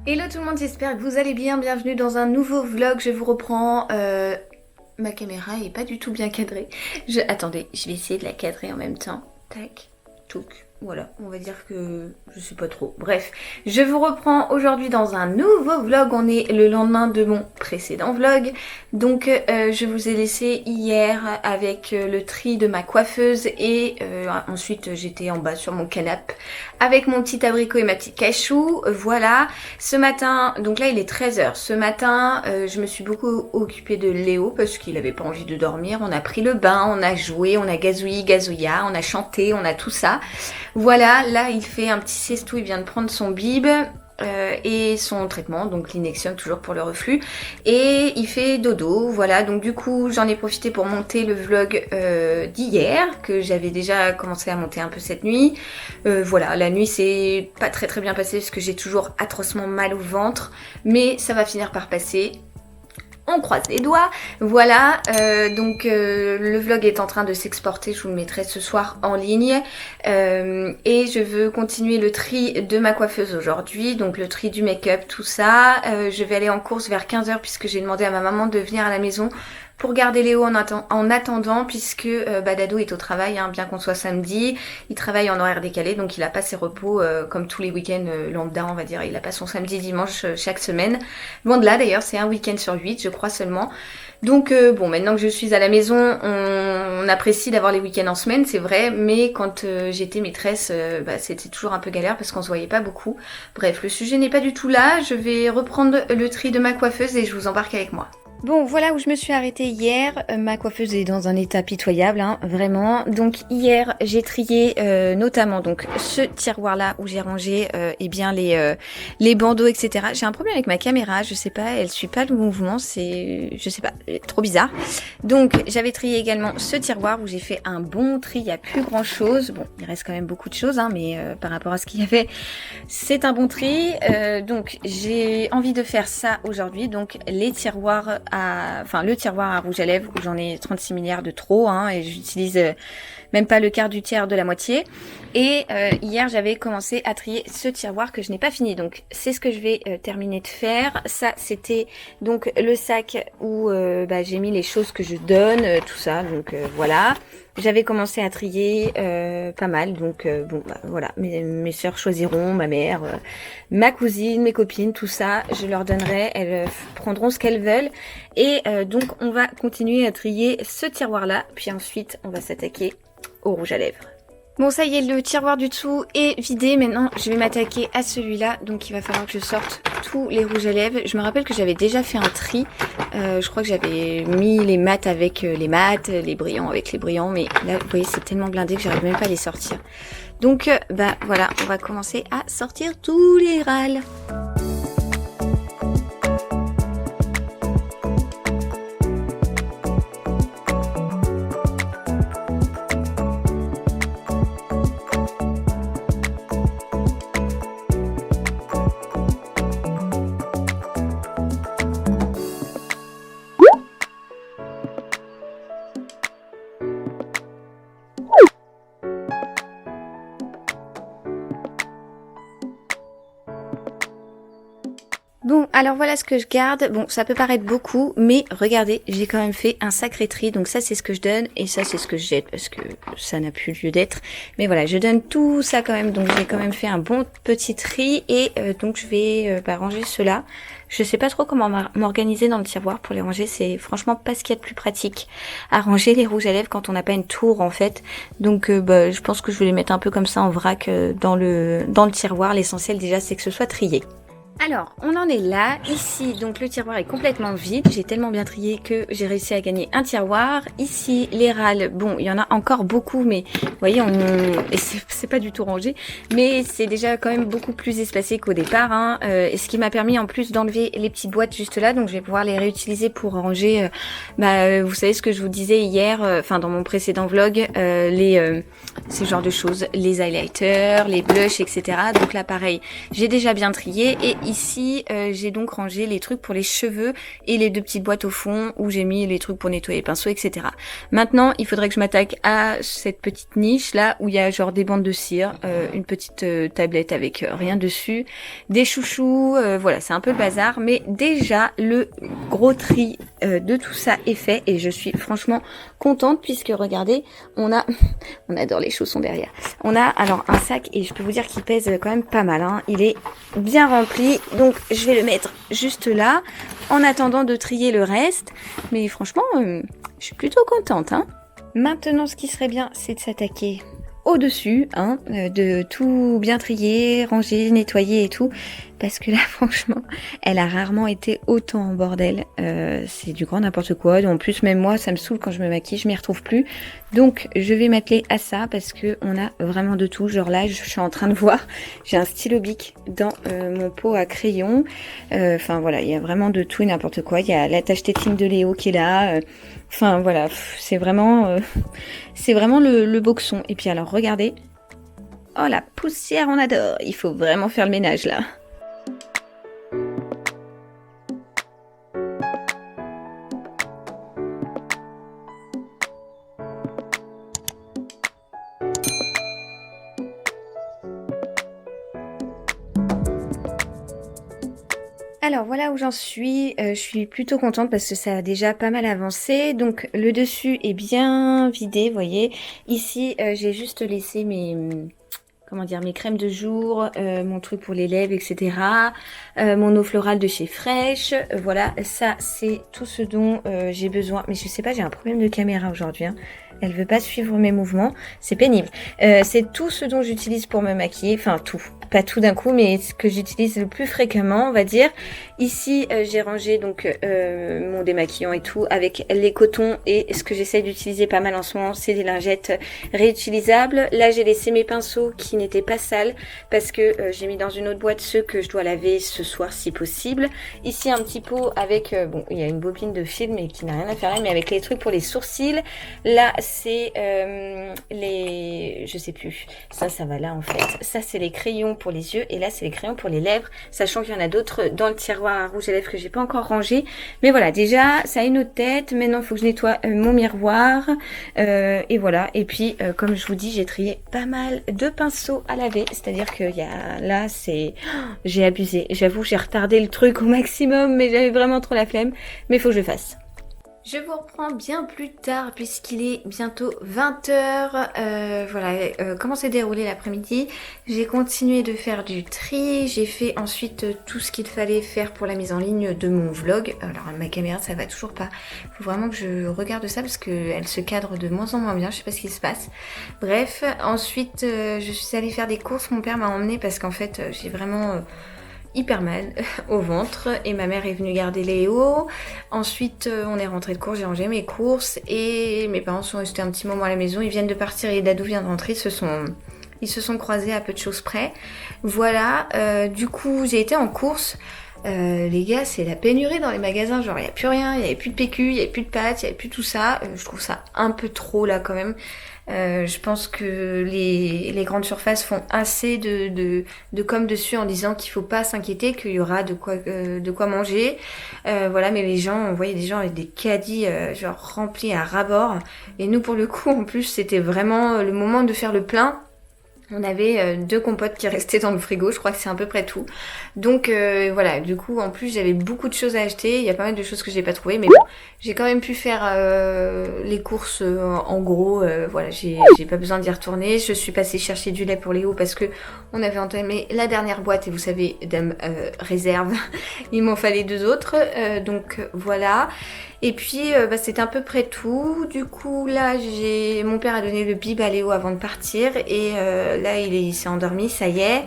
Hello tout le monde, j'espère que vous allez bien, bienvenue dans un nouveau vlog, je vous reprends, ma caméra est pas du tout bien cadrée, attendez, je vais essayer de la cadrer en même temps, tac, touc, voilà, on va dire que je sais pas trop, bref, je vous reprends aujourd'hui dans un nouveau vlog, on est le lendemain de mon précédent vlog, donc je vous ai laissé hier avec le tri de ma coiffeuse et ensuite j'étais en bas sur mon canapé avec mon petit abricot et ma petite cachou, voilà. Ce matin, donc là il est 13h, ce matin je me suis beaucoup occupée de Léo parce qu'il avait pas envie de dormir, on a pris le bain, on a joué, on a gazouillé, gazouilla, on a chanté, on a tout ça. Voilà, là il fait un petit siestou, il vient de prendre son bib. Et son traitement, donc l'Inexium toujours pour le reflux, et il fait dodo, voilà, donc du coup j'en ai profité pour monter le vlog d'hier, que j'avais déjà commencé à monter un peu cette nuit. Voilà, la nuit c'est pas très bien passé parce que j'ai toujours atrocement mal au ventre, mais ça va finir par passer. On croise les doigts, voilà, le vlog est en train de s'exporter, je vous le mettrai ce soir en ligne, et je veux continuer le tri de ma coiffeuse aujourd'hui, donc le tri du make-up, tout ça. Je vais aller en course vers 15h puisque j'ai demandé à ma maman de venir à la maison pour garder Léo en attendant, puisque Dado est au travail, hein, bien qu'on soit samedi, il travaille en horaire décalé, donc il n'a pas ses repos comme tous les week-ends lambda, on va dire, il n'a pas son samedi dimanche chaque semaine. Loin de là d'ailleurs, c'est un week-end sur 8 je crois seulement. Donc bon, maintenant que je suis à la maison, on apprécie d'avoir les week-ends en semaine, c'est vrai, mais quand j'étais maîtresse, c'était toujours un peu galère parce qu'on se voyait pas beaucoup. Bref, le sujet n'est pas du tout là, je vais reprendre le tri de ma coiffeuse et je vous embarque avec moi. Bon, voilà où je me suis arrêtée hier. Ma coiffeuse est dans un état pitoyable, hein, vraiment. Donc hier, j'ai trié notamment donc ce tiroir-là où j'ai rangé les bandeaux, etc. J'ai un problème avec ma caméra, je sais pas, elle suit pas le mouvement, je sais pas, trop bizarre. Donc j'avais trié également ce tiroir où j'ai fait un bon tri, il n'y a plus grand-chose. Bon, il reste quand même beaucoup de choses, hein, mais par rapport à ce qu'il y avait, c'est un bon tri. Donc j'ai envie de faire ça aujourd'hui, donc les tiroirs le tiroir à rouge à lèvres où j'en ai 36 milliards de trop, hein, et j'utilise même pas le quart du tiers de la moitié. Et hier j'avais commencé à trier ce tiroir que je n'ai pas fini, donc c'est ce que je vais terminer de faire. Ça c'était donc le sac où j'ai mis les choses que je donne, tout ça, donc voilà. J'avais commencé à trier pas mal, donc voilà, mes sœurs choisiront, ma mère, ma cousine, mes copines, tout ça, je leur donnerai, elles prendront ce qu'elles veulent. Et donc on va continuer à trier ce tiroir-là, puis ensuite on va s'attaquer au rouge à lèvres. Bon, ça y est, le tiroir du dessous est vidé. Maintenant, je vais m'attaquer à celui-là. Donc, il va falloir que je sorte tous les rouges à lèvres. Je me rappelle que j'avais déjà fait un tri. Je crois que j'avais mis les mats avec les mats, les brillants avec les brillants. Mais là, vous voyez, c'est tellement blindé que j'arrive même pas à les sortir. Donc, voilà, on va commencer à sortir tous les râles. Bon, alors voilà ce que je garde. Bon, ça peut paraître beaucoup, mais regardez, j'ai quand même fait un sacré tri. Donc ça, c'est ce que je donne et ça, c'est ce que je jette parce que ça n'a plus lieu d'être. Mais voilà, je donne tout ça quand même. Donc j'ai quand même fait un bon petit tri et donc je vais ranger cela. Je sais pas trop comment m'organiser dans le tiroir pour les ranger. C'est franchement pas ce qu'il y a de plus pratique à ranger les rouges à lèvres quand on n'a pas une tour en fait. Donc je pense que je vais les mettre un peu comme ça en vrac dans le tiroir. L'essentiel déjà, c'est que ce soit trié. Alors, on en est là. Ici, donc le tiroir est complètement vide. J'ai tellement bien trié que j'ai réussi à gagner un tiroir. Ici, les râles, bon, il y en a encore beaucoup, mais vous voyez, c'est pas du tout rangé. Mais c'est déjà quand même beaucoup plus espacé qu'au départ, hein. Et ce qui m'a permis en plus d'enlever les petites boîtes juste là. Donc, je vais pouvoir les réutiliser pour ranger, vous savez ce que je vous disais hier, dans mon précédent vlog, ce genre de choses. Les highlighters, les blushs, etc. Donc là, pareil, j'ai déjà bien trié. Et ici, j'ai donc rangé les trucs pour les cheveux et les deux petites boîtes au fond où j'ai mis les trucs pour nettoyer les pinceaux, etc. Maintenant, il faudrait que je m'attaque à cette petite niche là où il y a genre des bandes de cire. une petite tablette avec rien dessus, des chouchous, voilà, c'est un peu le bazar, mais déjà le gros tri de tout ça est fait et je suis franchement contente puisque regardez, on adore les chaussons derrière. On a alors un sac et je peux vous dire qu'il pèse quand même pas mal, hein. Il est bien rempli, donc je vais le mettre juste là en attendant de trier le reste, mais franchement, je suis plutôt contente, hein. Maintenant, ce qui serait bien, c'est de s'attaquer au-dessus, hein, de tout bien trier, ranger, nettoyer et tout, parce que là, franchement, elle a rarement été autant en bordel. C'est du grand n'importe quoi. En plus, même moi, ça me saoule quand je me maquille, je m'y retrouve plus. Donc, je vais m'atteler à ça parce que on a vraiment de tout. Genre là, je suis en train de voir, j'ai un stylo bic dans mon pot à crayon. Enfin voilà, il y a vraiment de tout et n'importe quoi. Il y a l'attache tétine de Léo qui est là. Enfin voilà, c'est vraiment le boxon. Et puis alors, regardez. Oh la poussière, on adore. Il faut vraiment faire le ménage là. Alors voilà où j'en suis, je suis plutôt contente parce que ça a déjà pas mal avancé. Donc le dessus est bien vidé, vous voyez. Ici j'ai juste laissé mes crèmes de jour, mon truc pour les lèvres, etc. Mon eau florale de chez Fresh. Voilà, ça c'est tout ce dont j'ai besoin. Mais je sais pas, j'ai un problème de caméra aujourd'hui, hein. Elle veut pas suivre mes mouvements, c'est pénible. C'est tout ce dont j'utilise pour me maquiller, enfin tout, pas tout d'un coup, mais ce que j'utilise le plus fréquemment, on va dire. Ici, j'ai rangé donc mon démaquillant et tout avec les cotons et ce que j'essaie d'utiliser pas mal en ce moment, c'est des lingettes réutilisables. Là, j'ai laissé mes pinceaux qui n'étaient pas sales parce que j'ai mis dans une autre boîte ceux que je dois laver ce soir si possible. Ici, un petit pot avec, bon, il y a une bobine de film mais qui n'a rien à faire là, mais avec les trucs pour les sourcils. Là, c'est je sais plus, ça va là en fait. Ça, c'est les crayons pour les yeux et là, c'est les crayons pour les lèvres, sachant qu'il y en a d'autres dans le tiroir à rouge à lèvres que j'ai pas encore rangé. Mais voilà, déjà, ça a une autre tête. Maintenant, il faut que je nettoie mon miroir. Et voilà. Et puis, comme je vous dis, j'ai trié pas mal de pinceaux à laver. C'est-à-dire que là, j'ai abusé. J'avoue, j'ai retardé le truc au maximum, mais j'avais vraiment trop la flemme. Mais il faut que je le fasse. Je vous reprends bien plus tard puisqu'il est bientôt 20h. Voilà, comment s'est déroulé l'après-midi. J'ai continué de faire du tri. J'ai fait ensuite tout ce qu'il fallait faire pour la mise en ligne de mon vlog. Alors ma caméra, ça va toujours pas. Faut vraiment que je regarde ça parce qu'elle se cadre de moins en moins bien. Je sais pas ce qui se passe. Bref, ensuite je suis allée faire des courses. Mon père m'a emmenée parce qu'en fait j'ai vraiment... hyper mal au ventre et ma mère est venue garder Léo. Ensuite on est rentré de cours, j'ai rangé mes courses et mes parents sont restés un petit moment à la maison. Ils viennent de partir et Dadou vient de rentrer, ils se sont croisés à peu de choses près. Voilà, du coup j'ai été en course. Les gars, c'est la pénurie dans les magasins, genre il n'y a plus rien, il n'y avait plus de PQ, il n'y avait plus de pâtes, il n'y avait plus tout ça. Je trouve ça un peu trop là quand même. Je pense que les grandes surfaces font assez de com dessus en disant qu'il faut pas s'inquiéter, qu'il y aura de quoi manger. Voilà, mais les gens, on voyait des gens avec des caddies genre remplis à ras-bord. Et nous pour le coup, en plus, c'était vraiment le moment de faire le plein. On avait 2 compotes qui restaient dans le frigo, je crois que c'est à peu près tout. Donc voilà, du coup en plus j'avais beaucoup de choses à acheter, il y a pas mal de choses que j'ai pas trouvées, mais bon, j'ai quand même pu faire les courses en gros, voilà, j'ai pas besoin d'y retourner. Je suis passée chercher du lait pour Léo parce que on avait entamé la dernière boîte et vous savez, dame réserve, il m'en fallait 2 autres, donc voilà. Et puis c'était à peu près tout. Du coup là mon père a donné le bib à Léo avant de partir et là il s'est endormi, ça y est.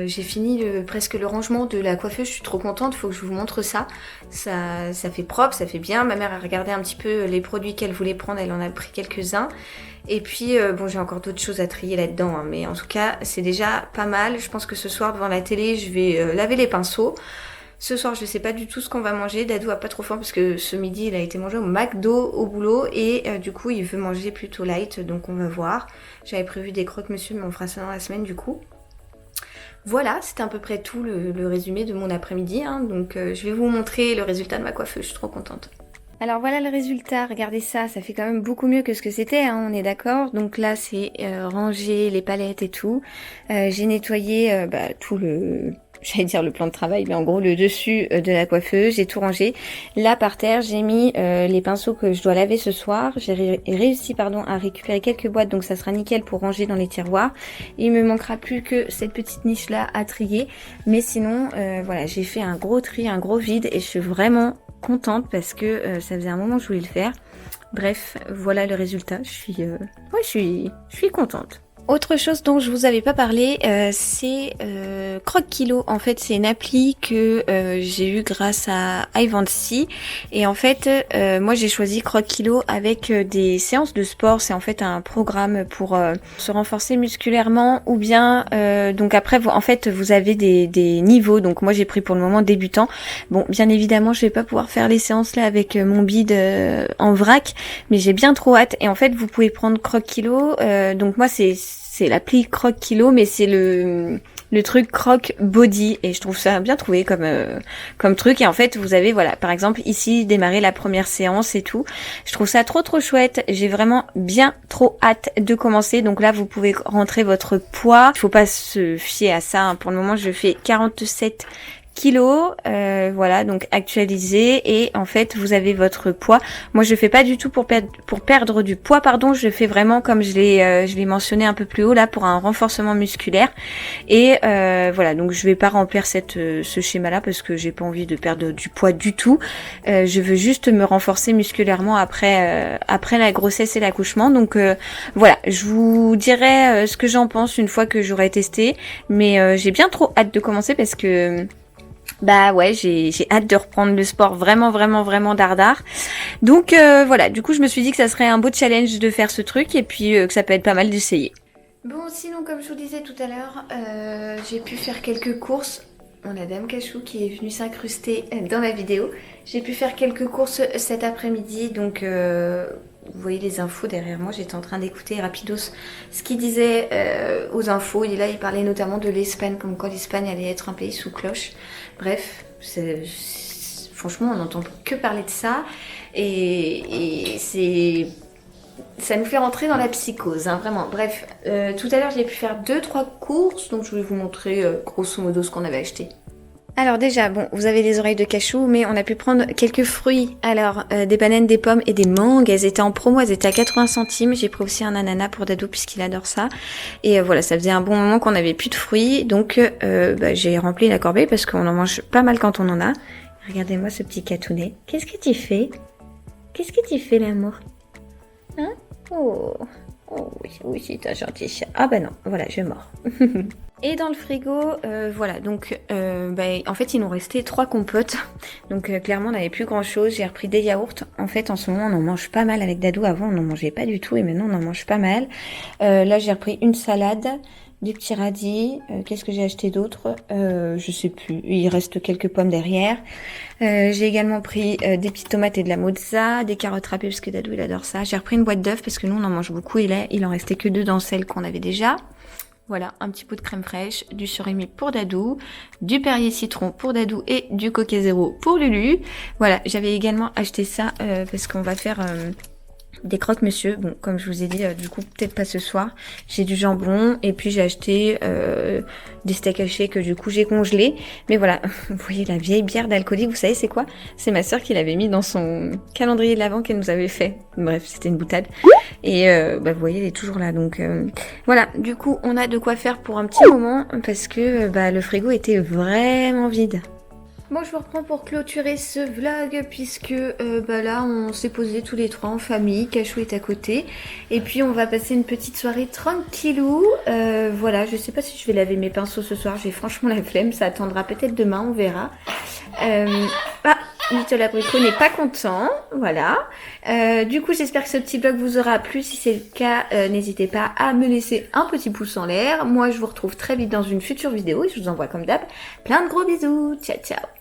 J'ai fini presque le rangement de la coiffeuse, je suis trop contente, faut que je vous montre ça. Ça fait propre, ça fait bien. Ma mère a regardé un petit peu les produits qu'elle voulait prendre, elle en a pris quelques-uns. Et puis bon, j'ai encore d'autres choses à trier là-dedans, hein, mais en tout cas c'est déjà pas mal. Je pense que ce soir devant la télé je vais laver les pinceaux. Ce soir, je sais pas du tout ce qu'on va manger. Dadou a pas trop faim parce que ce midi, il a été mangé au McDo au boulot et du coup, il veut manger plutôt light, donc on va voir. J'avais prévu des croque-monsieur, mais on fera ça dans la semaine du coup. Voilà, c'était à peu près tout le résumé de mon après-midi, hein, donc je vais vous montrer le résultat de ma coiffeuse, je suis trop contente. Alors voilà le résultat, regardez ça, ça fait quand même beaucoup mieux que ce que c'était, hein, on est d'accord. Donc là c'est ranger les palettes et tout. J'ai nettoyé tout le... J'allais dire le plan de travail, mais en gros le dessus de la coiffeuse, j'ai tout rangé. Là par terre, j'ai mis les pinceaux que je dois laver ce soir. J'ai réussi à récupérer quelques boîtes, donc ça sera nickel pour ranger dans les tiroirs. Il me manquera plus que cette petite niche là à trier. Mais sinon, voilà, j'ai fait un gros tri, un gros vide et je suis vraiment contente parce que ça faisait un moment que je voulais le faire. Bref, voilà le résultat. Je suis contente. Autre chose dont je vous avais pas parlé, c'est Croque Kilo. En fait, c'est une appli que j'ai eue grâce à iVancy. Et en fait, moi j'ai choisi Croque Kilo avec des séances de sport. C'est en fait un programme pour se renforcer musculairement ou bien donc après vous avez des niveaux. Donc moi j'ai pris pour le moment débutant. Bon, bien évidemment, je vais pas pouvoir faire les séances là avec mon bide en vrac, mais j'ai bien trop hâte. Et en fait, vous pouvez prendre Croque Kilo. Donc moi c'est l'appli Croque Kilo, mais c'est le truc Croque Body et je trouve ça bien trouvé comme truc. Et en fait vous avez voilà par exemple ici démarrer la première séance et tout. Je trouve ça trop chouette. J'ai vraiment bien trop hâte de commencer. Donc là vous pouvez rentrer votre poids. Il faut pas se fier à ça, hein. Pour le moment je fais 47 kilos, voilà, donc actualisé et en fait vous avez votre poids. Moi je fais pas du tout pour perdre du poids, pardon, je fais vraiment comme je l'ai mentionné un peu plus haut là pour un renforcement musculaire et voilà, donc je vais pas remplir ce schéma là parce que j'ai pas envie de perdre du poids du tout. Je veux juste me renforcer musculairement après la grossesse et l'accouchement. Donc voilà, je vous dirai ce que j'en pense une fois que j'aurai testé, mais j'ai bien trop hâte de commencer parce que bah ouais, j'ai hâte de reprendre le sport vraiment dardard. Donc voilà, du coup je me suis dit que ça serait un beau challenge de faire ce truc et puis que ça peut être pas mal d'essayer. Bon, sinon comme je vous disais tout à l'heure, j'ai pu faire quelques courses. On a Dame Cachou qui est venue s'incruster dans la vidéo. J'ai pu faire quelques courses cet après-midi, donc vous voyez les infos derrière moi, j'étais en train d'écouter rapidos ce qu'il disait aux infos. Et là il parlait notamment de l'Espagne, comme quoi l'Espagne allait être un pays sous cloche. Bref, franchement on n'entend que parler de ça et ça nous fait rentrer dans la psychose, hein, vraiment. Bref, tout à l'heure j'ai pu faire 2-3 courses, donc je vais vous montrer grosso modo ce qu'on avait acheté. Alors déjà, bon, vous avez les oreilles de cachou, mais on a pu prendre quelques fruits. Alors, des bananes, des pommes et des mangues. Elles étaient en promo, elles étaient à 80 centimes. J'ai pris aussi un ananas pour Dado puisqu'il adore ça. Et voilà, ça faisait un bon moment qu'on n'avait plus de fruits. Donc, j'ai rempli la corbeille parce qu'on en mange pas mal quand on en a. Regardez-moi ce petit catounet. Qu'est-ce que tu fais? Qu'est-ce que tu fais, l'amour? Hein? Oh oui, c'est un gentil chat. Ah bah non, voilà, je mords. Et dans le frigo, voilà, donc en fait il nous restait 3 compotes, donc clairement on n'avait plus grand chose. J'ai repris des yaourts. En fait en ce moment on en mange pas mal avec Dadou, avant on n'en mangeait pas du tout et maintenant on en mange pas mal. Là j'ai repris une salade, des petits radis, qu'est-ce que j'ai acheté d'autre, je sais plus, il reste quelques pommes derrière. J'ai également pris des petites tomates et de la mozza, des carottes râpées parce que Dadou il adore ça. J'ai repris une boîte d'œufs parce que nous on en mange beaucoup, il en restait que 2 dans celle qu'on avait déjà. Voilà, un petit pot de crème fraîche, du surimi pour Dadou, du Perrier citron pour Dadou et du Coca Zéro pour Lulu. Voilà, j'avais également acheté ça parce qu'on va faire des croque-monsieur. Bon, comme je vous ai dit, du coup, peut-être pas ce soir. J'ai du jambon et puis j'ai acheté des steaks hachés que du coup j'ai congelés. Mais voilà, vous voyez la vieille bière d'alcoolique, vous savez c'est quoi? C'est ma soeur qui l'avait mis dans son calendrier de l'Avent qu'elle nous avait fait. Bref, c'était une boutade. Et vous voyez, elle est toujours là. Donc voilà, du coup, on a de quoi faire pour un petit moment parce que le frigo était vraiment vide. Bon, je vous reprends pour clôturer ce vlog puisque là on s'est posé tous les trois en famille, Cachou est à côté et puis on va passer une petite soirée tranquillou. Voilà, je sais pas si je vais laver mes pinceaux ce soir, j'ai franchement la flemme, ça attendra peut-être demain, on verra. Little Abricot n'est pas content, voilà. Du coup j'espère que ce petit vlog vous aura plu, si c'est le cas n'hésitez pas à me laisser un petit pouce en l'air. Moi je vous retrouve très vite dans une future vidéo et je vous envoie comme d'hab plein de gros bisous, ciao ciao.